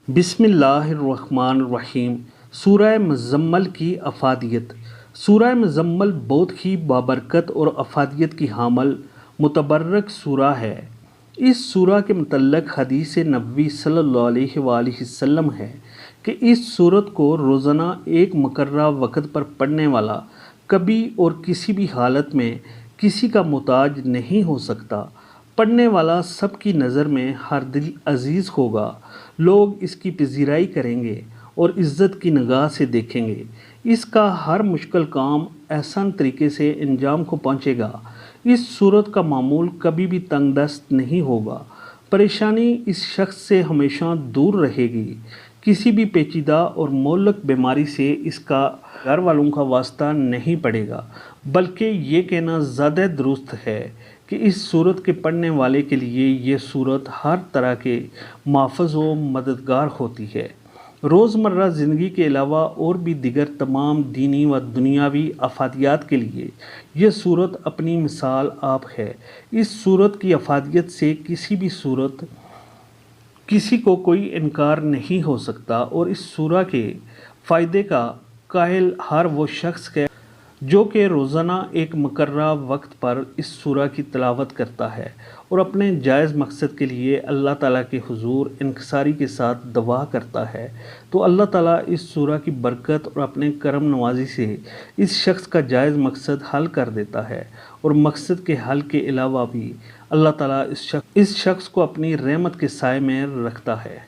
بسم اللہ الرحمن الرحیم۔ سورہ مزمل کی افادیت۔ سورہ مزمل بہت ہی بابرکت اور افادیت کی حامل متبرک سورہ ہے۔ اس سورہ کے متعلق حدیث نبوی صلی اللہ علیہ وآلہ وسلم ہے کہ اس سورت کو روزانہ ایک مقررہ وقت پر پڑھنے والا کبھی اور کسی بھی حالت میں کسی کا محتاج نہیں ہو سکتا۔ پڑھنے والا سب کی نظر میں ہر دل عزیز ہوگا، لوگ اس کی پذیرائی کریں گے اور عزت کی نگاہ سے دیکھیں گے۔ اس کا ہر مشکل کام آسان طریقے سے انجام کو پہنچے گا۔ اس سورت کا معمول کبھی بھی تنگ دست نہیں ہوگا۔ پریشانی اس شخص سے ہمیشہ دور رہے گی۔ کسی بھی پیچیدہ اور مہلک بیماری سے اس کا گھر والوں کا واسطہ نہیں پڑے گا، بلکہ یہ کہنا زیادہ درست ہے کہ اس سورت کے پڑھنے والے کے لیے یہ سورت ہر طرح کے محافظ و مددگار ہوتی ہے۔ روزمرہ زندگی کے علاوہ اور بھی دیگر تمام دینی و دنیاوی افادیات کے لیے یہ سورت اپنی مثال آپ ہے۔ اس سورت کی افادیت سے کسی کو کوئی انکار نہیں ہو سکتا، اور اس سورہ کے فائدے کا قائل ہر وہ شخص ہے جو کہ روزانہ ایک مقررہ وقت پر اس سورہ کی تلاوت کرتا ہے اور اپنے جائز مقصد کے لیے اللہ تعالیٰ کے حضور انکساری کے ساتھ دعا کرتا ہے، تو اللہ تعالیٰ اس سورہ کی برکت اور اپنے کرم نوازی سے اس شخص کا جائز مقصد حل کر دیتا ہے، اور مقصد کے حل کے علاوہ بھی اللہ تعالیٰ اس شخص کو اپنی رحمت کے سائے میں رکھتا ہے۔